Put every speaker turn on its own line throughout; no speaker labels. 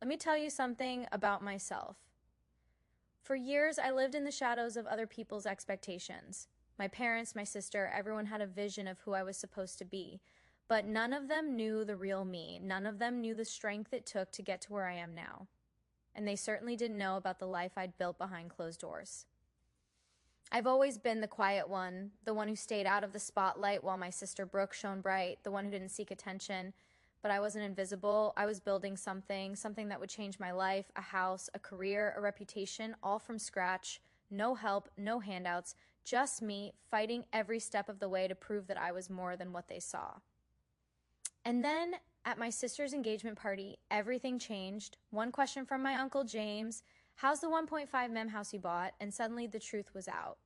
Let me tell you something about myself. For years, I lived in the shadows of other people's expectations. My parents, my sister, everyone had a vision of who I was supposed to be. But none of them knew the real me. None of them knew the strength it took to get to where I am now. And they certainly didn't know about the life I'd built behind closed doors. I've always been the quiet one, the one who stayed out of the spotlight while my sister Brooke shone bright, the one who didn't seek attention. But I wasn't invisible. I was building something that would change my life, a house, a career, a reputation, all from scratch. No help, no handouts, just me fighting every step of the way to prove that I was more than what they saw. And then at my sister's engagement party, everything changed. One question from my uncle James, how's the 1.5 mem house you bought? And suddenly the truth was out.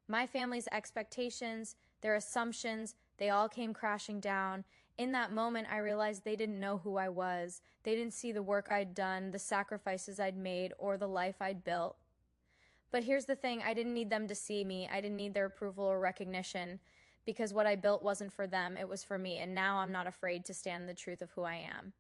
My family's expectations, their assumptions, they all came crashing down. In that moment, I realized they didn't know who I was. They didn't see the work I'd done, the sacrifices I'd made, or the life I'd built. But here's the thing, I didn't need them to see me. I didn't need their approval or recognition because what I built wasn't for them, it was for me. And now I'm not afraid to stand the truth of who I am.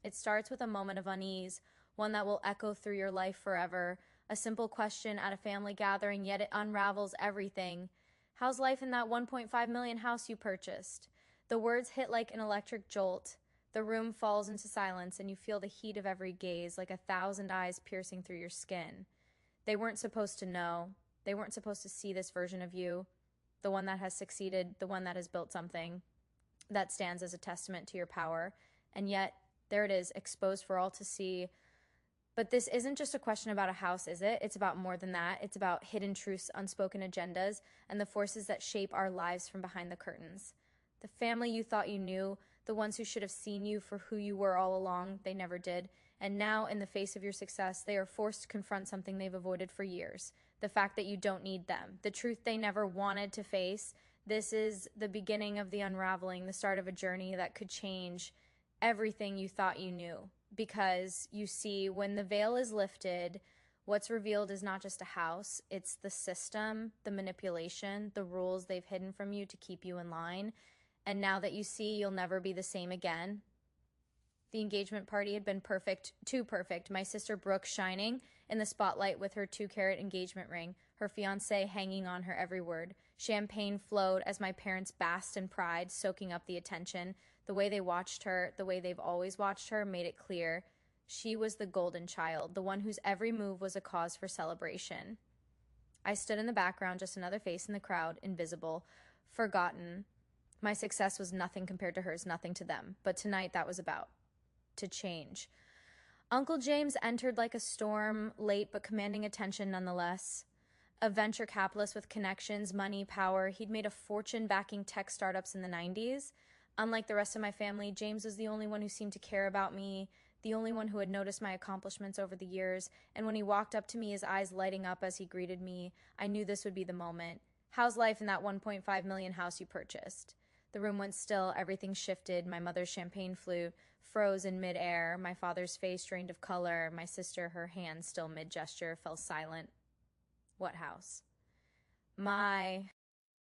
It starts with a moment of unease, one that will echo through your life forever. A simple question at a family gathering, yet it unravels everything. How's life in that 1.5 million house you purchased? The words hit like an electric jolt. The room falls into silence and you feel the heat of every gaze, like 1,000 eyes piercing through your skin. They weren't supposed to know. They weren't supposed to see this version of you, the one that has succeeded, the one that has built something that stands as a testament to your power. And yet, there it is, exposed for all to see. But this isn't just a question about a house, is it? It's about more than that. It's about hidden truths, unspoken agendas, and the forces that shape our lives from behind the curtains. The family you thought you knew, the ones who should have seen you for who you were all along, they never did. And now, in the face of your success, they are forced to confront something they've avoided for years. The fact that you don't need them. The truth they never wanted to face. This is the beginning of the unraveling, the start of a journey that could change everything you thought you knew. Because you see, when the veil is lifted, what's revealed is not just a house, it's the system, the manipulation, the rules they've hidden from you to keep you in line. And now that you see you'll never be the same again. The engagement party had been perfect, too perfect. My sister Brooke shining in the spotlight with her 2-carat engagement ring, her fiancé hanging on her every word. Champagne flowed as my parents basked in pride, soaking up the attention. The way they watched her, the way they've always watched her, made it clear. She was the golden child, the one whose every move was a cause for celebration. I stood in the background, just another face in the crowd, invisible, forgotten. My success was nothing compared to hers, nothing to them. But tonight that was about to change. Uncle James entered like a storm, late but commanding attention nonetheless. A venture capitalist with connections, money, power, he'd made a fortune backing tech startups in the 90s. Unlike the rest of my family, James was the only one who seemed to care about me, the only one who had noticed my accomplishments over the years, and when he walked up to me, his eyes lighting up as he greeted me, I knew this would be the moment. How's life in that 1.5 million house you purchased? The room went still, everything shifted, my mother's champagne flute froze in mid-air, my father's face drained of color, my sister, her hand still mid-gesture, fell silent. What house? My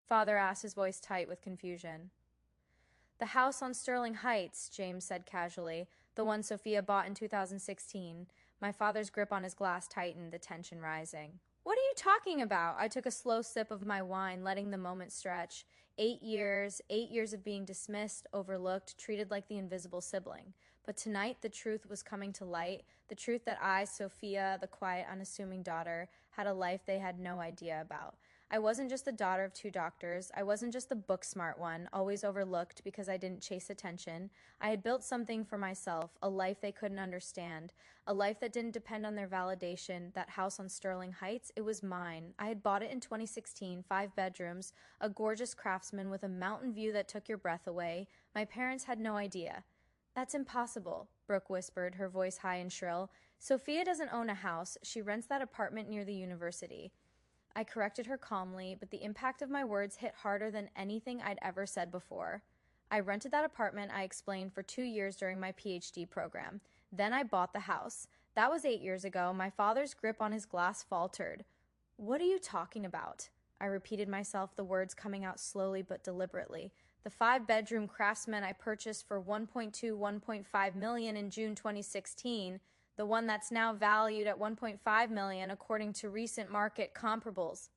father asked, his voice tight with confusion. The house on Sterling Heights, James said casually, the one Sophia bought in 2016. My father's grip on his glass tightened, the tension rising. What are you talking about? I took a slow sip of my wine, letting the moment stretch. 8 years of being dismissed, overlooked, treated like the invisible sibling. But tonight, the truth was coming to light, the truth that I, Sophia, the quiet, unassuming daughter, had a life they had no idea about. I wasn't just the daughter of 2 doctors. I wasn't just the book-smart one, always overlooked because I didn't chase attention. I had built something for myself, a life they couldn't understand, a life that didn't depend on their validation. That house on Sterling Heights, it was mine. I had bought it in 2016, 5 bedrooms, a gorgeous craftsman with a mountain view that took your breath away. My parents had no idea. That's impossible, Brooke whispered, her voice high and shrill. Sophia doesn't own a house. She rents that apartment near the university. I corrected her calmly, but the impact of my words hit harder than anything I'd ever said before. I rented that apartment, I explained, for 2 years during my PhD program. Then I bought the house. That was 8 years ago. My father's grip on his glass faltered. What are you talking about? I repeated myself, the words coming out slowly but deliberately. The 5-bedroom craftsman I purchased for 1.2, 1.5 million in June 2016. the one that's now valued at 1.5 million according to recent market comparables.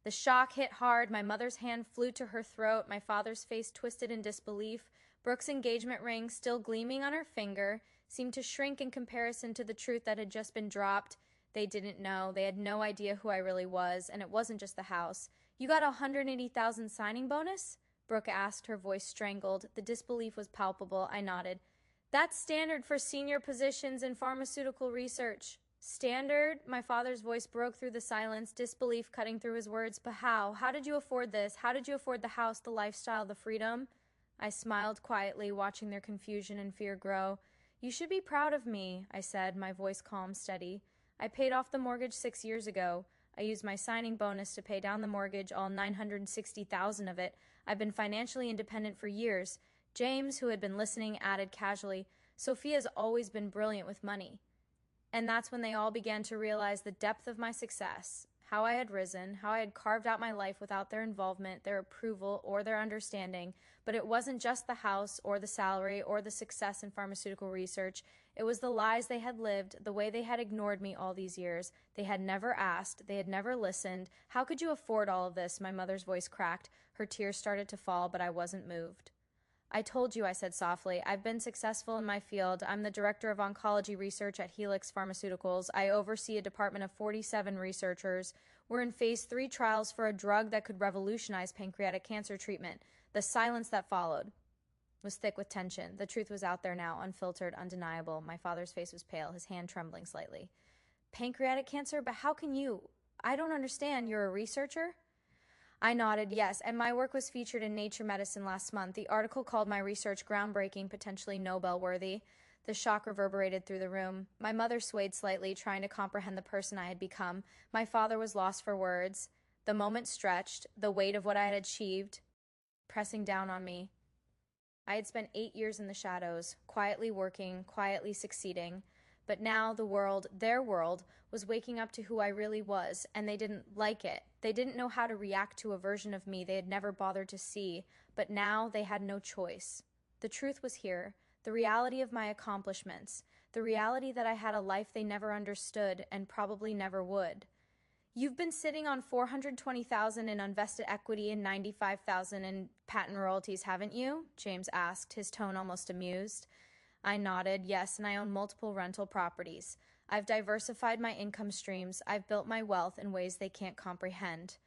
The shock hit hard. My mother's hand flew to her throat. My father's face twisted in disbelief. Brooke's engagement ring, still gleaming on her finger, seemed to shrink in comparison to the truth that had just been dropped. They didn't know. They had no idea who I really was, and it wasn't just the house. "You got a $180,000 signing bonus?" Brooke asked, her voice strangled. The disbelief was palpable. I nodded. "That's standard for senior positions in pharmaceutical research." "Standard?" My father's voice broke through the silence, disbelief cutting through his words. "But how? How did you afford this? How did you afford the house, the lifestyle, the freedom?" I smiled quietly, watching their confusion and fear grow. "You should be proud of me," I said, my voice calm, steady. "I paid off the mortgage 6 years ago. I used my signing bonus to pay down the mortgage, all $960,000 of it. I've been financially independent for years." James, who had been listening, added casually, "Sophia's always been brilliant with money." And that's when they all began to realize the depth of my success, how I had risen, how I had carved out my life without their involvement, their approval, or their understanding. But it wasn't just the house or the salary or the success in pharmaceutical research. It was the lies they had lived, the way they had ignored me all these years. They had never asked. They had never listened. "How could you afford all of this?" My mother's voice cracked. Her tears started to fall, but I wasn't moved. "I told you," I said softly. "I've been successful in my field. I'm the director of oncology research at Helix Pharmaceuticals. I oversee a department of 47 researchers. We're in phase 3 trials for a drug that could revolutionize pancreatic cancer treatment." The silence that followed was thick with tension. The truth was out there now, unfiltered, undeniable. My father's face was pale, his hand trembling slightly. "Pancreatic cancer? But how can you? I don't understand. You're a researcher?" I nodded, yes, and my work was featured in Nature Medicine last month. The article called my research groundbreaking, potentially Nobel-worthy. The shock reverberated through the room. My mother swayed slightly, trying to comprehend the person I had become. My father was lost for words. The moment stretched, the weight of what I had achieved, pressing down on me. I had spent 8 years in the shadows, quietly working, quietly succeeding. But now the world, their world, was waking up to who I really was, and they didn't like it. They didn't know how to react to a version of me they had never bothered to see, but now they had no choice. The truth was here, the reality of my accomplishments, the reality that I had a life they never understood and probably never would. "You've been sitting on $420,000 in unvested equity and $95,000 in patent royalties, haven't you?" James asked, his tone almost amused. I nodded, yes, and I own multiple rental properties. I've diversified my income streams. I've built my wealth in ways they can't comprehend.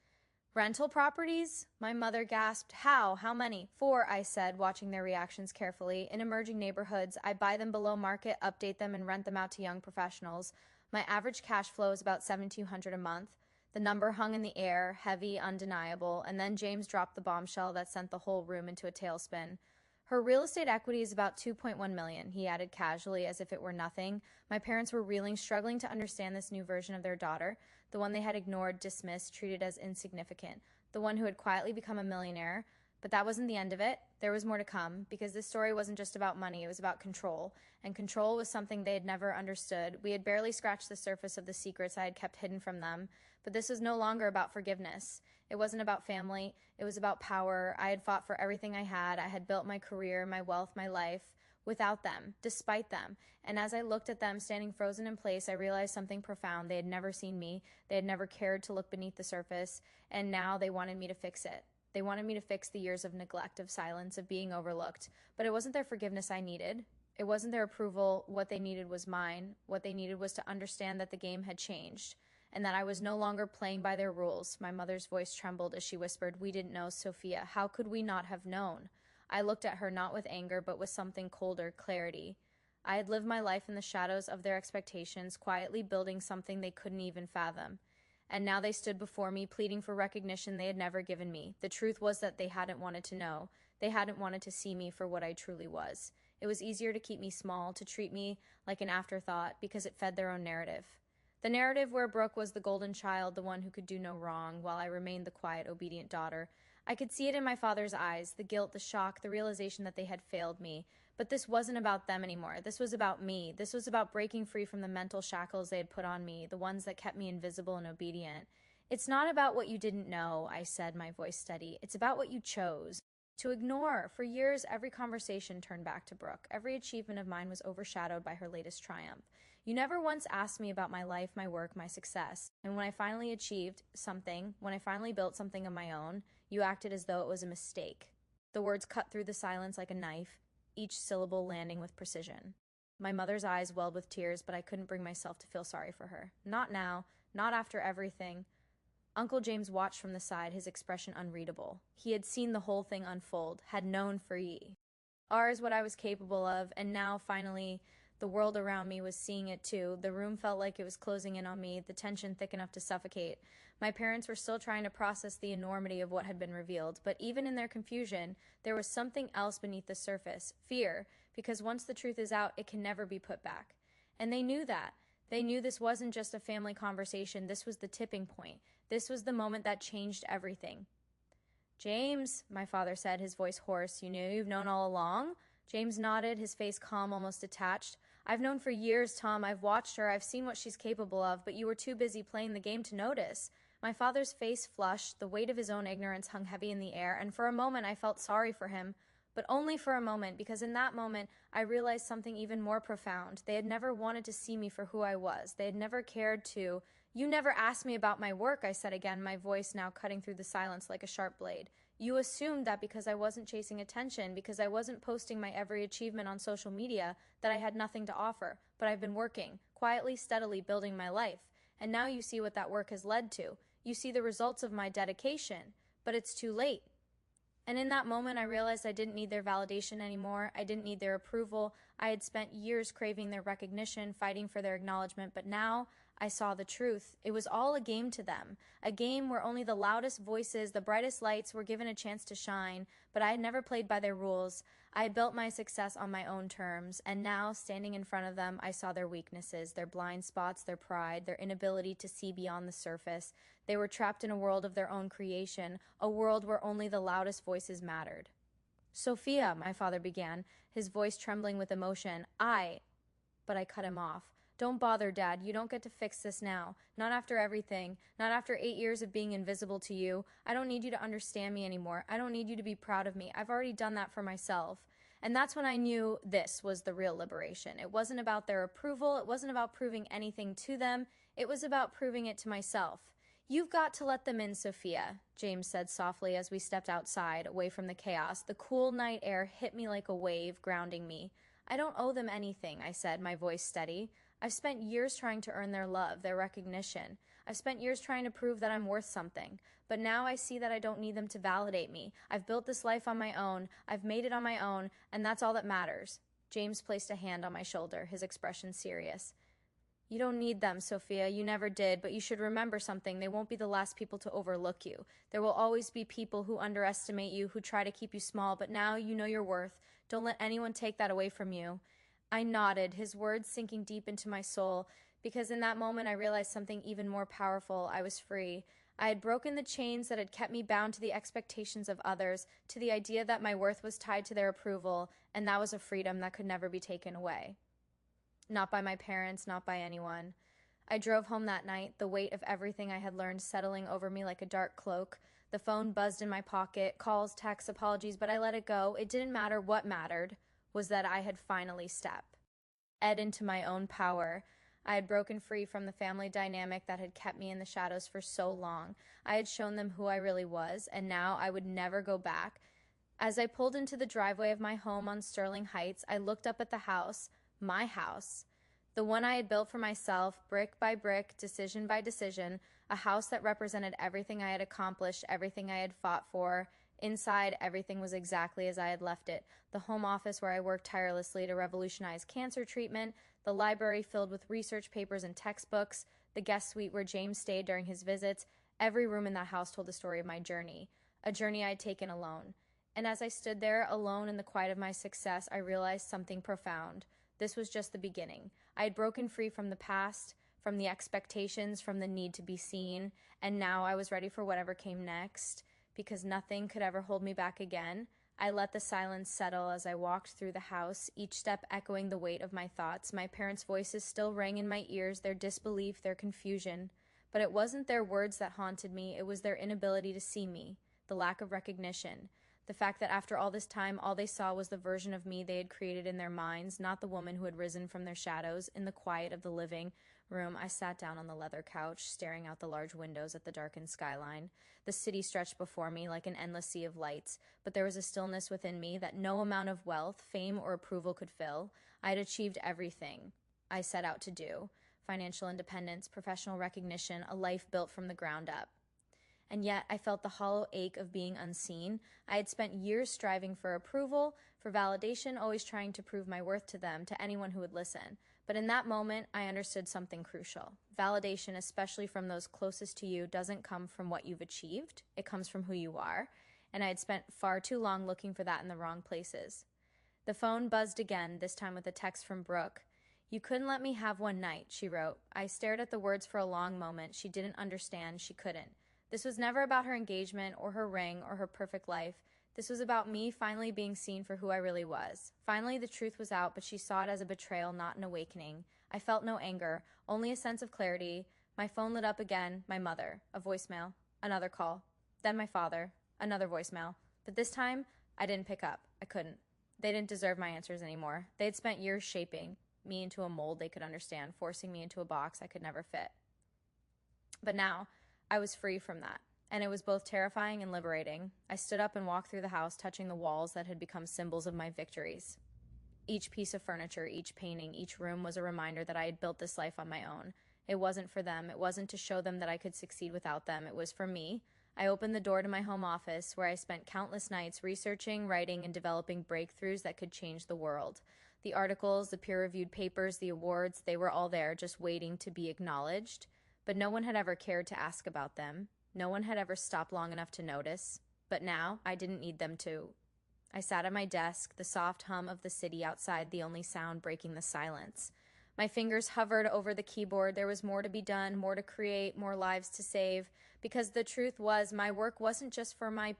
"Rental properties?" My mother gasped. "How? How many?" "4, I said, watching their reactions carefully. "In emerging neighborhoods. I buy them below market, update them, and rent them out to young professionals. My average cash flow is about $7,200 a month. The number hung in the air, heavy, undeniable, and then James dropped the bombshell that sent the whole room into a tailspin. "Her real estate equity is about $2.1 million, he added casually as if it were nothing. My parents were reeling, struggling to understand this new version of their daughter, the one they had ignored, dismissed, treated as insignificant, the one who had quietly become a millionaire. But that wasn't the end of it. There was more to come, because this story wasn't just about money, it was about control. And control was something they had never understood. We had barely scratched the surface of the secrets I had kept hidden from them. But this was no longer about forgiveness. It wasn't about family. It was about power. I had fought for everything I had. I had built my career, my wealth, my life, without them, despite them. And as I looked at them standing frozen in place, I realized something profound. They had never seen me. They had never cared to look beneath the surface. And now they wanted me to fix it. They wanted me to fix the years of neglect, of silence, of being overlooked. But it wasn't their forgiveness I needed. It wasn't their approval. What they needed was mine. What they needed was to understand that the game had changed, and that I was no longer playing by their rules. My mother's voice trembled as she whispered, "We didn't know, Sophia. How could we not have known?" I looked at her not with anger, but with something colder, clarity. I had lived my life in the shadows of their expectations, quietly building something they couldn't even fathom. And now they stood before me, pleading for recognition they had never given me. The truth was that they hadn't wanted to know. They hadn't wanted to see me for what I truly was. It was easier to keep me small, to treat me like an afterthought, because it fed their own narrative. The narrative where Brooke was the golden child, the one who could do no wrong, while I remained the quiet, obedient daughter. I could see it in my father's eyes, the guilt, the shock, the realization that they had failed me. But this wasn't about them anymore. This was about me. This was about breaking free from the mental shackles they had put on me, the ones that kept me invisible and obedient. "It's not about what you didn't know," I said, my voice steady. "It's about what you chose to ignore." For years, every conversation turned back to Brooke. Every achievement of mine was overshadowed by her latest triumph. You never once asked me about my life, my work, my success. And when I finally achieved something, when I finally built something of my own, you acted as though it was a mistake. The words cut through the silence like a knife, each syllable landing with precision. My mother's eyes welled with tears, but I couldn't bring myself to feel sorry for her. Not now, not after everything. Uncle James watched from the side, his expression unreadable. He had seen the whole thing unfold, had known for ye. Ours what I was capable of, and now, finally, the world around me was seeing it too. The room felt like it was closing in on me, the tension thick enough to suffocate. My parents were still trying to process the enormity of what had been revealed, but even in their confusion, there was something else beneath the surface, fear, because once the truth is out, it can never be put back. And they knew that. They knew this wasn't just a family conversation, this was the tipping point. This was the moment that changed everything. James, my father said, his voice hoarse, you've known all along? James nodded, his face calm, almost detached. I've known for years, Tom. I've watched her. I've seen what she's capable of, but you were too busy playing the game to notice. My father's face flushed, the weight of his own ignorance hung heavy in the air, and for a moment I felt sorry for him. But only for a moment, because in that moment I realized something even more profound. They had never wanted to see me for who I was. They had never cared to. You never asked me about my work, I said again, my voice now cutting through the silence like a sharp blade. You assumed that because I wasn't chasing attention, because I wasn't posting my every achievement on social media, that I had nothing to offer. But I've been working, quietly, steadily building my life. And now you see what that work has led to. You see the results of my dedication. But it's too late. And in that moment, I realized I didn't need their validation anymore. I didn't need their approval. I had spent years craving their recognition, fighting for their acknowledgement, but now I saw the truth. It was all a game to them, a game where only the loudest voices, the brightest lights were given a chance to shine, but I had never played by their rules. I had built my success on my own terms, and now, standing in front of them, I saw their weaknesses, their blind spots, their pride, their inability to see beyond the surface. They were trapped in a world of their own creation, a world where only the loudest voices mattered. Sophia, my father began, his voice trembling with emotion. But I cut him off. Don't bother, Dad. You don't get to fix this now. Not after everything. Not after 8 years of being invisible to you. I don't need you to understand me anymore. I don't need you to be proud of me. I've already done that for myself. And that's when I knew this was the real liberation. It wasn't about their approval. It wasn't about proving anything to them. It was about proving it to myself. You've got to let them in, Sophia, James said softly as we stepped outside, away from the chaos. The cool night air hit me like a wave, grounding me. I don't owe them anything, I said, my voice steady. I've spent years trying to earn their love, their recognition. I've spent years trying to prove that I'm worth something. But now I see that I don't need them to validate me. I've built this life on my own. I've made it on my own, and that's all that matters. James placed a hand on my shoulder, his expression serious. You don't need them, Sophia. You never did, but you should remember something. They won't be the last people to overlook you. There will always be people who underestimate you, who try to keep you small, but now you know your worth. Don't let anyone take that away from you. I nodded, his words sinking deep into my soul, because in that moment I realized something even more powerful. I was free. I had broken the chains that had kept me bound to the expectations of others, to the idea that my worth was tied to their approval, and that was a freedom that could never be taken away. Not by my parents, not by anyone. I drove home that night, the weight of everything I had learned settling over me like a dark cloak. The phone buzzed in my pocket, calls, texts, apologies, but I let it go. It didn't matter. What mattered was that I had finally stepped into my own power. I had broken free from the family dynamic that had kept me in the shadows for so long. I had shown them who I really was, and now I would never go back. As I pulled into the driveway of my home on Sterling Heights, I looked up at the house, my house, the one I had built for myself, brick by brick, decision by decision, a house that represented everything I had accomplished, everything I had fought for. Inside, everything was exactly as I had left it. The home office where I worked tirelessly to revolutionize cancer treatment, the library filled with research papers and textbooks, the guest suite where James stayed during his visits. Every room in that house told the story of my journey, a journey I had taken alone. And as I stood there, alone in the quiet of my success, I realized something profound. This was just the beginning. I had broken free from the past, from the expectations, from the need to be seen, and now I was ready for whatever came next. Because nothing could ever hold me back again, I let the silence settle as I walked through the house, each step echoing the weight of my thoughts. My parents' voices still rang in my ears, their disbelief, their confusion. But it wasn't their words that haunted me, it was their inability to see me, the lack of recognition, The fact that after all this time, all they saw was the version of me they had created in their minds, not the woman who had risen from their shadows. In the quiet of the living room, I sat down on the leather couch, staring out the large windows at the darkened skyline. The city stretched before me like an endless sea of lights, but there was a stillness within me that no amount of wealth, fame, or approval could fill. I had achieved everything I set out to do: financial independence, professional recognition, a life built from the ground up. And yet I felt the hollow ache of being unseen. I had spent years striving for approval, for validation, always trying to prove my worth to them, to anyone who would listen. But in that moment, I understood something crucial. Validation, especially from those closest to you, doesn't come from what you've achieved. It comes from who you are. And I had spent far too long looking for that in the wrong places. The phone buzzed again, this time with a text from Brooke. "You couldn't let me have one night," she wrote. I stared at the words for a long moment. She didn't understand. She couldn't. This was never about her engagement or her ring or her perfect life. This was about me finally being seen for who I really was. Finally, the truth was out, but she saw it as a betrayal, not an awakening. I felt no anger, only a sense of clarity. My phone lit up again. My mother. A voicemail. Another call. Then my father. Another voicemail. But this time, I didn't pick up. I couldn't. They didn't deserve my answers anymore. They had spent years shaping me into a mold they could understand, forcing me into a box I could never fit. But now, I was free from that, and it was both terrifying and liberating. I stood up and walked through the house, touching the walls that had become symbols of my victories. Each piece of furniture, each painting, each room was a reminder that I had built this life on my own. It wasn't for them. It wasn't to show them that I could succeed without them. It was for me. I opened the door to my home office, where I spent countless nights researching, writing, and developing breakthroughs that could change the world. The articles, the peer-reviewed papers, the awards, they were all there, just waiting to be acknowledged. But no one had ever cared to ask about them. No one had ever stopped long enough to notice. But now, I didn't need them to. I sat at my desk, the soft hum of the city outside the only sound breaking the silence. My fingers hovered over the keyboard. There was more to be done, more to create, more lives to save. Because the truth was, my work wasn't just for my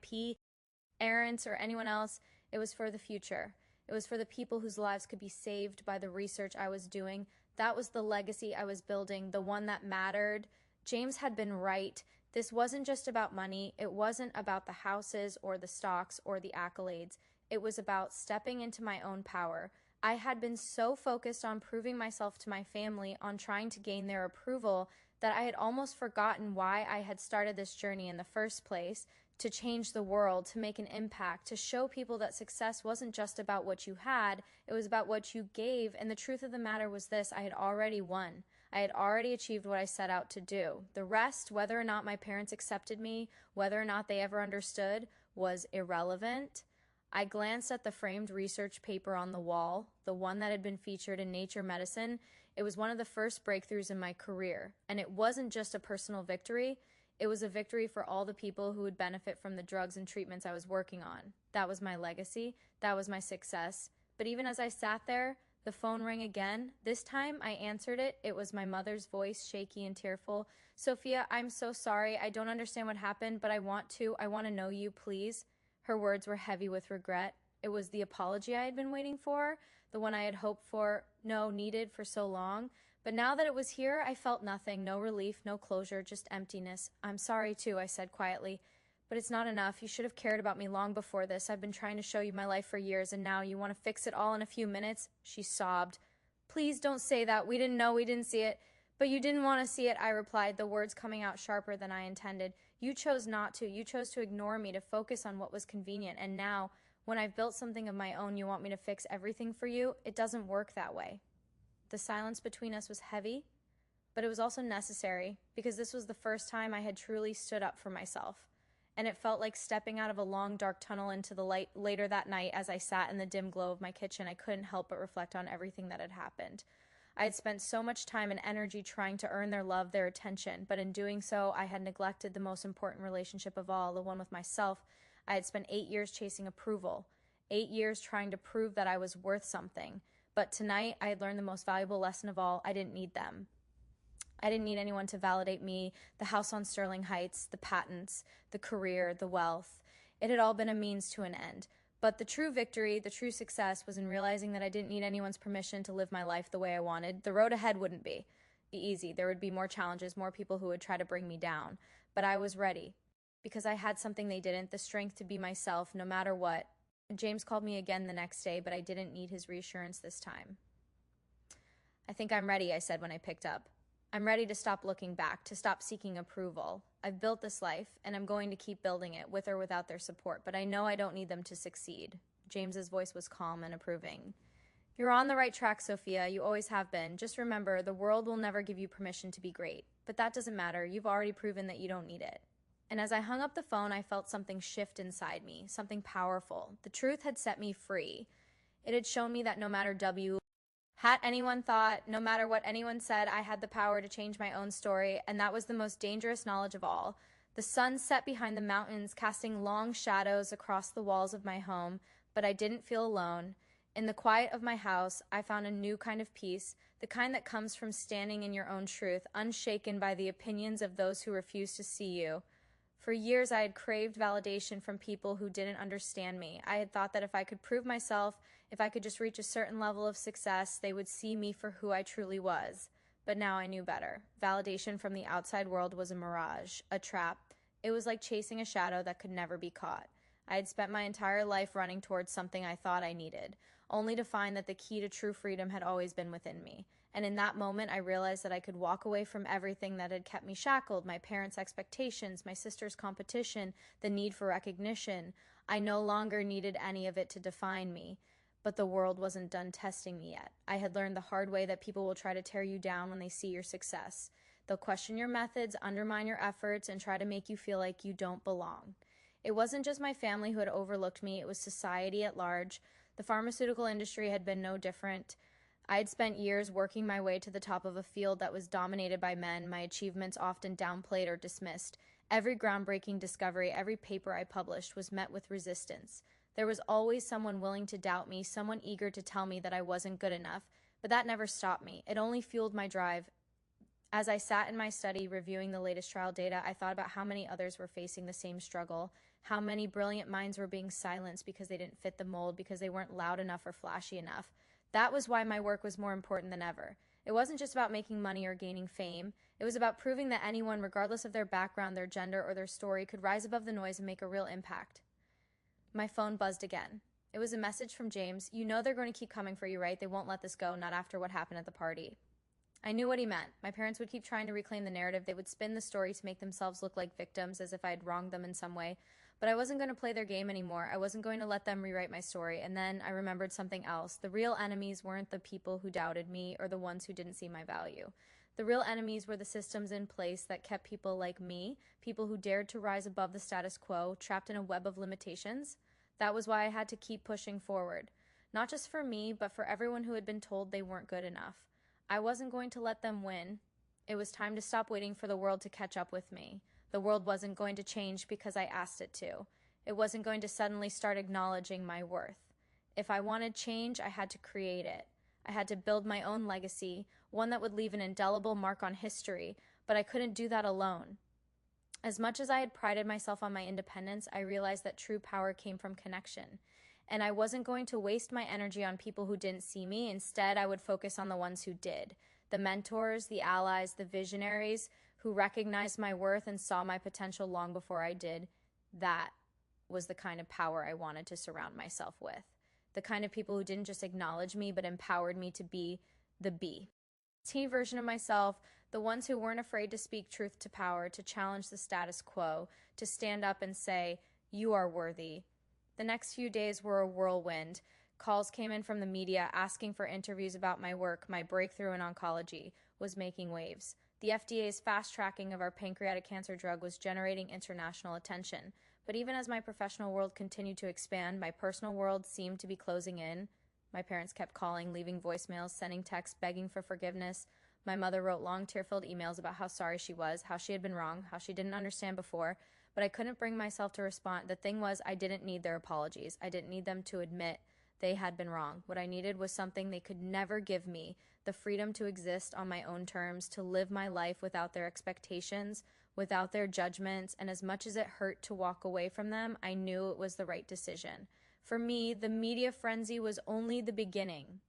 parents or anyone else. It was for the future. It was for the people whose lives could be saved by the research I was doing. That was the legacy I was building, the one that mattered. James had been right. This wasn't just about money. It wasn't about the houses or the stocks or the accolades. It was about stepping into my own power. I had been so focused on proving myself to my family, on trying to gain their approval, that I had almost forgotten why I had started this journey in the first place: to change the world, to make an impact, to show people that success wasn't just about what you had, it was about what you gave. And the truth of the matter was this: I had already won. I had already achieved what I set out to do. The rest, whether or not my parents accepted me, whether or not they ever understood, was irrelevant. I glanced at the framed research paper on the wall, the one that had been featured in Nature Medicine. It was one of the first breakthroughs in my career. And it wasn't just a personal victory. It was a victory for all the people who would benefit from the drugs and treatments I was working on. That was my legacy. That was my success. But even as I sat there, the phone rang again. This time I answered it. It was my mother's voice, shaky and tearful. "Sophia, I'm so sorry. I don't understand what happened, but I want to know you, please." Her words were heavy with regret. It was the apology I had been waiting for, the one I had hoped for, needed for so long. But now that it was here, I felt nothing, no relief, no closure, just emptiness. "I'm sorry too," I said quietly, "but it's not enough. You should have cared about me long before this. I've been trying to show you my life for years, and now you want to fix it all in a few minutes?" She sobbed. "Please don't say that. We didn't know. We didn't see it." "But you didn't want to see it," I replied, the words coming out sharper than I intended. "You chose not to. You chose to ignore me, to focus on what was convenient. And now, when I've built something of my own, you want me to fix everything for you? It doesn't work that way." The silence between us was heavy, but it was also necessary, because this was the first time I had truly stood up for myself. And it felt like stepping out of a long, dark tunnel into the light. Later that night, as I sat in the dim glow of my kitchen, I couldn't help but reflect on everything that had happened. I had spent so much time and energy trying to earn their love, their attention, but in doing so, I had neglected the most important relationship of all, the one with myself. I had spent 8 years chasing approval, 8 years trying to prove that I was worth something. But tonight, I had learned the most valuable lesson of all: I didn't need them. I didn't need anyone to validate me, the house on Sterling Heights, the patents, the career, the wealth. It had all been a means to an end. But the true victory, the true success, was in realizing that I didn't need anyone's permission to live my life the way I wanted. The road ahead wouldn't be easy. There would be more challenges, more people who would try to bring me down. But I was ready. because I had something they didn't, the strength to be myself no matter what. James called me again the next day, but I didn't need his reassurance this time. "I think I'm ready," I said when I picked up. "I'm ready to stop looking back, to stop seeking approval. I've built this life, and I'm going to keep building it, with or without their support, but I know I don't need them to succeed." James's voice was calm and approving. "You're on the right track, Sophia. You always have been. Just remember, the world will never give you permission to be great. But that doesn't matter. You've already proven that you don't need it." And as I hung up the phone, I felt something shift inside me, something powerful. The truth had set me free. It had shown me that no matter what anyone thought, no matter what anyone said, I had the power to change my own story, and that was the most dangerous knowledge of all. The sun set behind the mountains, casting long shadows across the walls of my home, but I didn't feel alone. In the quiet of my house, I found a new kind of peace, the kind that comes from standing in your own truth, unshaken by the opinions of those who refuse to see you. For years, I had craved validation from people who didn't understand me. I had thought that if I could prove myself, if I could just reach a certain level of success, they would see me for who I truly was. But now I knew better. Validation from the outside world was a mirage, a trap. It was like chasing a shadow that could never be caught. I had spent my entire life running towards something I thought I needed, only to find that the key to true freedom had always been within me. And in that moment, I realized that I could walk away from everything that had kept me shackled, my parents' expectations, my sister's competition, the need for recognition. I no longer needed any of it to define me. But the world wasn't done testing me yet. I had learned the hard way that people will try to tear you down when they see your success. They'll question your methods, undermine your efforts, and try to make you feel like you don't belong. It wasn't just my family who had overlooked me, it was society at large. The pharmaceutical industry had been no different. I had spent years working my way to the top of a field that was dominated by men, my achievements often downplayed or dismissed. Every groundbreaking discovery, every paper I published was met with resistance. There was always someone willing to doubt me, someone eager to tell me that I wasn't good enough, but that never stopped me. It only fueled my drive. As I sat in my study reviewing the latest trial data, I thought about how many others were facing the same struggle, how many brilliant minds were being silenced because they didn't fit the mold, because they weren't loud enough or flashy enough. That was why my work was more important than ever. It wasn't just about making money or gaining fame. It was about proving that anyone, regardless of their background, their gender, or their story, could rise above the noise and make a real impact. My phone buzzed again. It was a message from James. "You know they're going to keep coming for you, right? They won't let this go, not after what happened at the party." I knew what he meant. My parents would keep trying to reclaim the narrative. They would spin the story to make themselves look like victims, as if I had wronged them in some way. But I wasn't going to play their game anymore. I wasn't going to let them rewrite my story. And then I remembered something else. The real enemies weren't the people who doubted me or the ones who didn't see my value. The real enemies were the systems in place that kept people like me, people who dared to rise above the status quo, trapped in a web of limitations. That was why I had to keep pushing forward. Not just for me, but for everyone who had been told they weren't good enough. I wasn't going to let them win. It was time to stop waiting for the world to catch up with me. The world wasn't going to change because I asked it to. It wasn't going to suddenly start acknowledging my worth. If I wanted change, I had to create it. I had to build my own legacy, one that would leave an indelible mark on history, but I couldn't do that alone. As much as I had prided myself on my independence, I realized that true power came from connection. And I wasn't going to waste my energy on people who didn't see me. Instead, I would focus on the ones who did. The mentors, the allies, the visionaries who recognized my worth and saw my potential long before I did. That was the kind of power I wanted to surround myself with. The kind of people who didn't just acknowledge me, but empowered me to be the bee. Teen version of myself, the ones who weren't afraid to speak truth to power, to challenge the status quo, to stand up and say, "You are worthy." The next few days were a whirlwind. Calls came in from the media asking for interviews about my work. My breakthrough in oncology was making waves. The FDA's fast tracking of our pancreatic cancer drug was generating international attention. But even as my professional world continued to expand, my personal world seemed to be closing in. My parents kept calling, leaving voicemails, sending texts, begging for forgiveness. My mother wrote long, tear-filled emails about how sorry she was, how she had been wrong, how she didn't understand before, but I couldn't bring myself to respond. The thing was, I didn't need their apologies. I didn't need them to admit they had been wrong. What I needed was something they could never give me, the freedom to exist on my own terms, to live my life without their expectations, without their judgments, and as much as it hurt to walk away from them, I knew it was the right decision. For me, the media frenzy was only the beginning.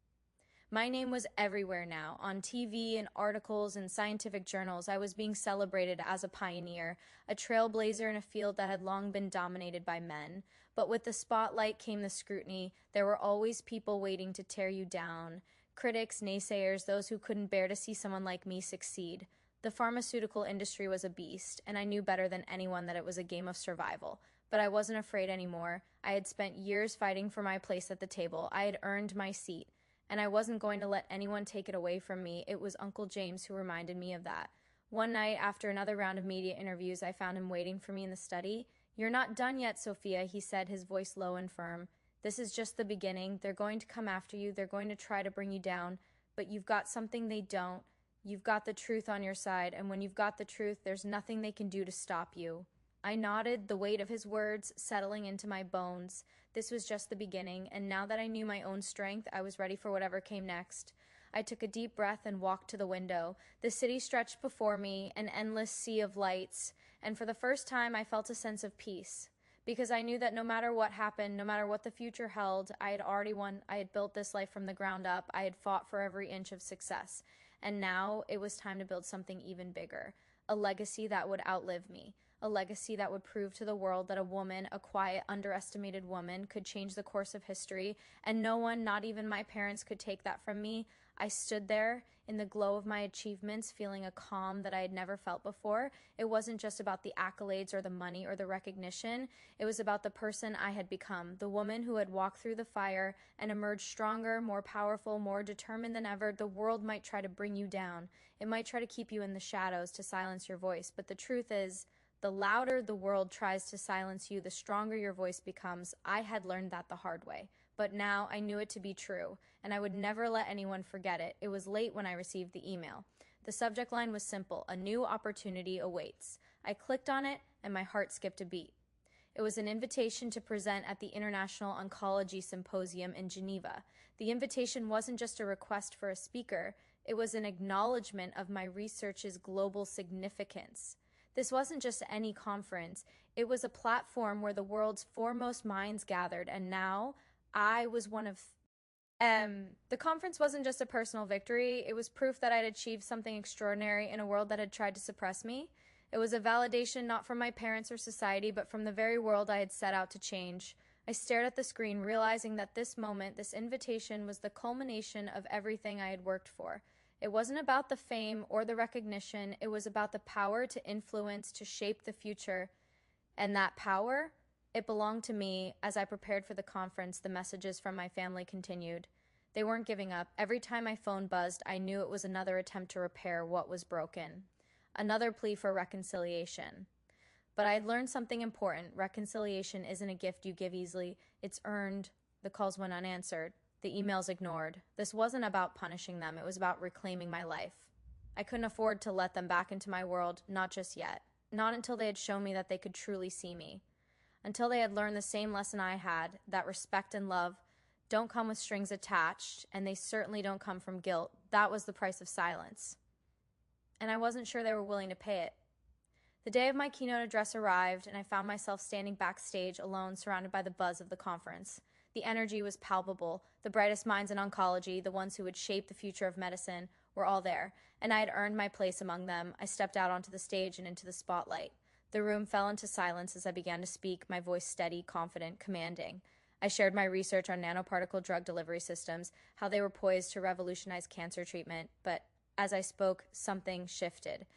My name was everywhere now, on TV and articles and scientific journals. I was being celebrated as a pioneer, a trailblazer in a field that had long been dominated by men. But with the spotlight came the scrutiny. There were always people waiting to tear you down. Critics, naysayers, those who couldn't bear to see someone like me succeed. The pharmaceutical industry was a beast, and I knew better than anyone that it was a game of survival. But I wasn't afraid anymore. I had spent years fighting for my place at the table. I had earned my seat, and I wasn't going to let anyone take it away from me. It was Uncle James who reminded me of that. One night, after another round of media interviews, I found him waiting for me in the study. "You're not done yet, Sophia," he said, his voice low and firm. "This is just the beginning. They're going to come after you. They're going to try to bring you down. But you've got something they don't. You've got the truth on your side, and when you've got the truth, there's nothing they can do to stop you." I nodded, the weight of his words settling into my bones. This was just the beginning, and now that I knew my own strength, I was ready for whatever came next. I took a deep breath and walked to the window. The city stretched before me, an endless sea of lights, and for the first time I felt a sense of peace. Because I knew that no matter what happened, no matter what the future held, I had already won. I had built this life from the ground up. I had fought for every inch of success. And now it was time to build something even bigger, a legacy that would outlive me. A legacy that would prove to the world that a woman, a quiet, underestimated woman, could change the course of history, and no one, not even my parents, could take that from me. I stood there in the glow of my achievements, feeling a calm that I had never felt before. It wasn't just about the accolades or the money or the recognition. It was about the person I had become, the woman who had walked through the fire and emerged stronger, more powerful, more determined than ever. The world might try to bring you down. It might try to keep you in the shadows, to silence your voice, but the truth is, the louder the world tries to silence you, the stronger your voice becomes. I had learned that the hard way, but now I knew it to be true, and I would never let anyone forget it. It was late when I received the email. The subject line was simple: "A new opportunity awaits." I clicked on it, and my heart skipped a beat. It was an invitation to present at the International Oncology Symposium in Geneva. The invitation wasn't just a request for a speaker, it was an acknowledgement of my research's global significance. This wasn't just any conference. It was a platform where the world's foremost minds gathered, and now I was one of the conference wasn't just a personal victory. It was proof that I'd achieved something extraordinary in a world that had tried to suppress me. It was a validation not from my parents or society, but from the very world I had set out to change. I stared at the screen, realizing that this moment, this invitation, was the culmination of everything I had worked for. It wasn't about the fame or the recognition. It was about the power to influence, to shape the future. And that power, it belonged to me. As I prepared for the conference, the messages from my family continued. They weren't giving up. Every time my phone buzzed, I knew it was another attempt to repair what was broken. Another plea for reconciliation. But I had learned something important. Reconciliation isn't a gift you give easily. It's earned. The calls went unanswered. The emails ignored. This wasn't about punishing them. It was about reclaiming my life. I couldn't afford to let them back into my world, not just yet. Not until they had shown me that they could truly see me. Until they had learned the same lesson I had, that respect and love don't come with strings attached, and they certainly don't come from guilt. That was the price of silence. And I wasn't sure they were willing to pay it. The day of my keynote address arrived, and I found myself standing backstage alone, surrounded by the buzz of the conference. The energy was palpable. The brightest minds in oncology, the ones who would shape the future of medicine, were all there, and I had earned my place among them. I stepped out onto the stage and into the spotlight. The room fell into silence as I began to speak, my voice steady, confident, commanding. I shared my research on nanoparticle drug delivery systems, how they were poised to revolutionize cancer treatment, but as I spoke, something shifted.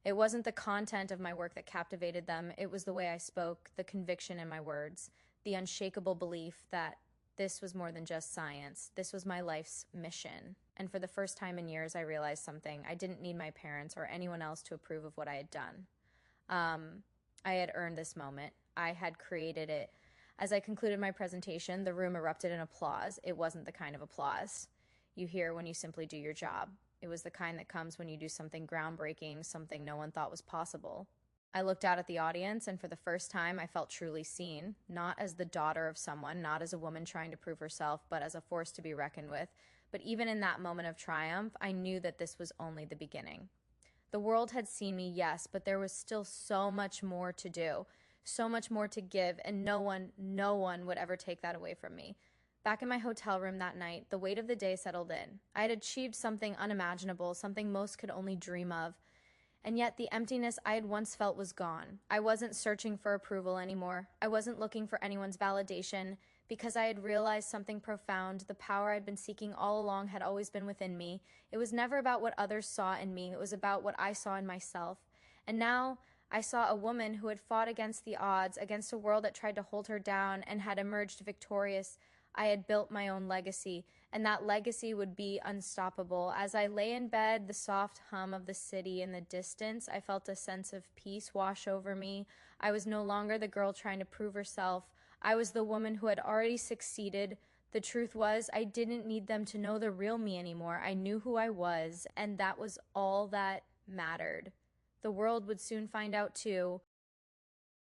It wasn't the content of my work that captivated them. It was the way I spoke, the conviction in my words, the unshakable belief that this was more than just science. This was my life's mission. And for the first time in years, I realized something. I didn't need my parents or anyone else to approve of what I had done. I had earned this moment. I had created it. As I concluded my presentation, the room erupted in applause. It wasn't the kind of applause you hear when you simply do your job. It was the kind that comes when you do something groundbreaking, something no one thought was possible. I looked out at the audience, and for the first time, I felt truly seen, not as the daughter of someone, not as a woman trying to prove herself, but as a force to be reckoned with. But even in that moment of triumph, I knew that this was only the beginning. The world had seen me, yes, but there was still so much more to do, so much more to give, and no one would ever take that away from me. Back in my hotel room that night, the weight of the day settled in. I had achieved something unimaginable, something most could only dream of. And yet the emptiness I had once felt was gone. I wasn't searching for approval anymore. I wasn't looking for anyone's validation because I had realized something profound. The power I'd been seeking all along had always been within me. It was never about what others saw in me. It was about what I saw in myself. And now I saw a woman who had fought against the odds, against a world that tried to hold her down, and had emerged victorious. I had built my own legacy, and that legacy would be unstoppable. As I lay in bed, the soft hum of the city in the distance, I felt a sense of peace wash over me. I was no longer the girl trying to prove herself. I was the woman who had already succeeded. The truth was, I didn't need them to know the real me anymore. I knew who I was, and that was all that mattered. The world would soon find out too.